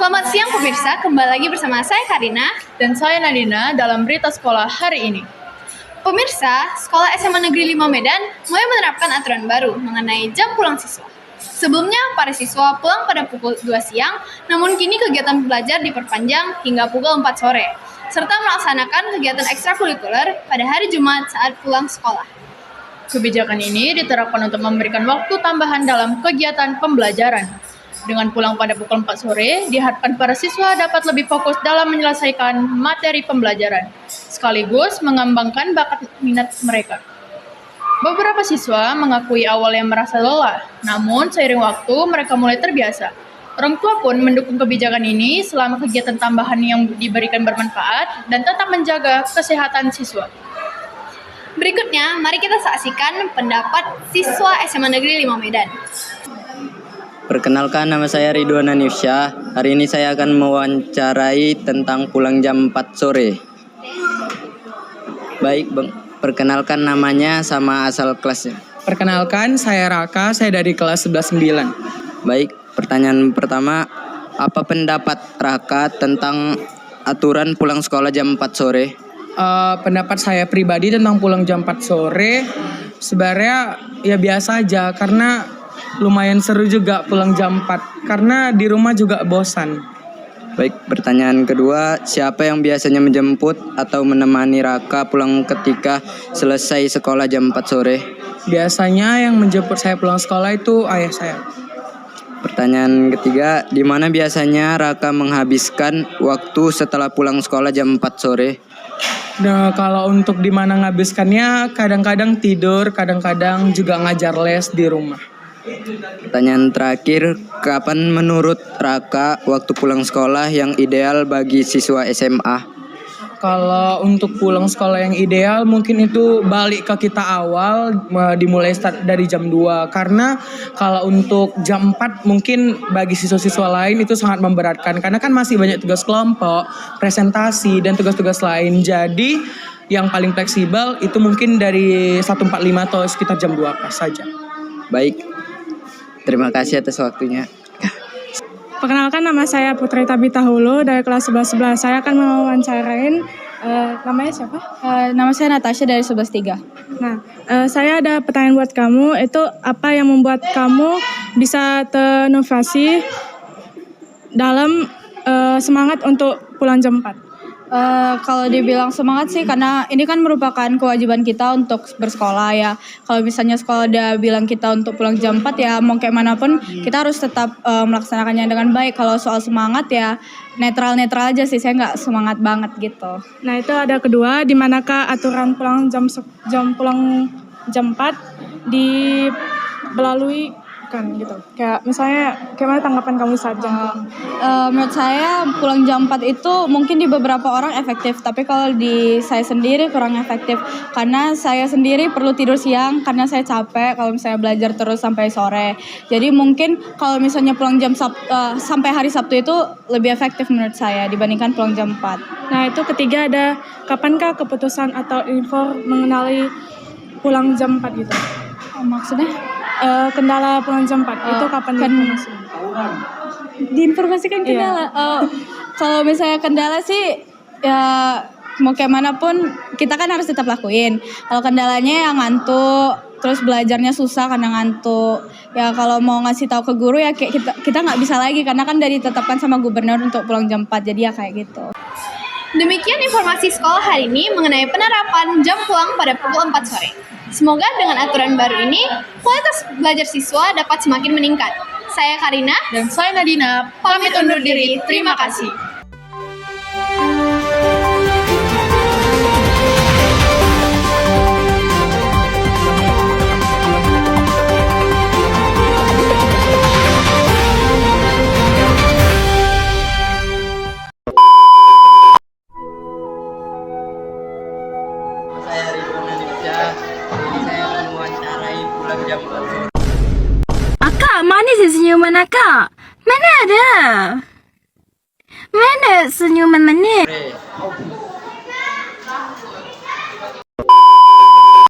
Selamat siang pemirsa, kembali lagi bersama saya Karina dan saya Nadina dalam berita sekolah hari ini. Pemirsa, Sekolah SMA Negeri 5 Medan mulai menerapkan aturan baru mengenai jam pulang siswa. Sebelumnya, para siswa pulang pada pukul 2 siang, namun kini kegiatan belajar diperpanjang hingga pukul 4 sore, serta melaksanakan kegiatan ekstrakurikuler pada hari Jumat saat pulang sekolah. Kebijakan ini diterapkan untuk memberikan waktu tambahan dalam kegiatan pembelajaran. Dengan pulang pada pukul 4 sore, diharapkan para siswa dapat lebih fokus dalam menyelesaikan materi pembelajaran, sekaligus mengembangkan bakat minat mereka. Beberapa siswa mengakui awalnya merasa lelah, namun seiring waktu mereka mulai terbiasa. Orang tua pun mendukung kebijakan ini selama kegiatan tambahan yang diberikan bermanfaat dan tetap menjaga kesehatan siswa. Berikutnya, mari kita saksikan pendapat siswa SMA Negeri 5 Medan. Perkenalkan, nama saya Ridwan Hanifsyah. Hari ini saya akan mewawancarai tentang pulang jam 4 sore. Baik, Bang. Perkenalkan namanya sama asal kelasnya. Perkenalkan, saya Raka, saya dari kelas 11-9. Baik, pertanyaan pertama, apa pendapat Raka tentang aturan pulang sekolah jam 4 sore? Pendapat saya pribadi tentang pulang jam 4 sore, sebenarnya ya biasa aja, karena lumayan seru juga pulang jam 4, karena di rumah juga bosan. Baik, pertanyaan kedua, siapa yang biasanya menjemput atau menemani Raka pulang ketika selesai sekolah jam 4 sore? Biasanya yang menjemput saya pulang sekolah itu ayah saya. Pertanyaan ketiga, di mana biasanya Raka menghabiskan waktu setelah pulang sekolah jam 4 sore? Nah, kalau untuk di mana ngabiskannya, kadang-kadang tidur, kadang-kadang juga ngajar les di rumah. Pertanyaan terakhir, kapan menurut Raka waktu pulang sekolah yang ideal bagi siswa SMA? Kalau untuk pulang sekolah yang ideal mungkin itu balik ke kita awal, dimulai start dari jam 2. Karena kalau untuk jam 4 mungkin bagi siswa-siswa lain itu sangat memberatkan. Karena kan masih banyak tugas kelompok, presentasi, dan tugas-tugas lain. Jadi yang paling fleksibel itu mungkin dari 1.45 atau sekitar jam 2 pas saja. Baik, terima kasih atas waktunya. Perkenalkan, nama saya Putri Tabita Hulu dari kelas 11-11. Saya akan mewawancarain, namanya siapa? Nama saya Natasha dari 11-3. Nah, saya ada pertanyaan buat kamu. Itu apa yang membuat kamu bisa terinovasi dalam semangat untuk pulang jam 4? Kalau dibilang semangat sih, karena ini kan merupakan kewajiban kita untuk bersekolah ya. Kalau misalnya sekolah udah bilang kita untuk pulang jam 4 ya, mau kayak manapun kita harus tetap melaksanakannya dengan baik. Kalau soal semangat ya netral-netral aja sih, saya nggak semangat banget gitu. Nah, itu ada kedua, di manakah aturan pulang pulang jam 4 dilalui kan gitu. Kayak misalnya gimana tanggapan kamu saat jam Menurut saya pulang jam 4 itu mungkin di beberapa orang efektif, tapi kalau di saya sendiri kurang efektif. Karena saya sendiri perlu tidur siang karena saya capek kalau misalnya belajar terus sampai sore. Jadi mungkin kalau misalnya pulang jam sampai hari Sabtu itu lebih efektif menurut saya dibandingkan pulang jam 4. Nah, itu ketiga ada kapankah keputusan atau info mengenali pulang jam 4 gitu? Maksudnya? Kendala pulang jam 4 itu kapan diinformasikan? Diinformasikan kendala? Iya. Kalau misalnya kendala sih ya mau kayak manapun kita kan harus tetap lakuin. Kalau kendalanya yang ngantuk, terus belajarnya susah karena ngantuk. Ya kalau mau ngasih tahu ke guru ya kayak kita nggak bisa lagi karena kan udah ditetapkan sama gubernur untuk pulang jam 4, jadi ya kayak gitu. Demikian informasi sekolah hari ini mengenai penerapan jam pulang pada pukul 4 sore. Semoga dengan aturan baru ini, kualitas belajar siswa dapat semakin meningkat. Saya Karina Dan saya Nadina, pamit undur diri. Terima kasih. Saya Ridwan Hanifsyah. Hari ini saya akan mewawancarai pulang jam 4 sore. Akak, mana sih senyuman akak? Mana ada? Mana senyuman mana?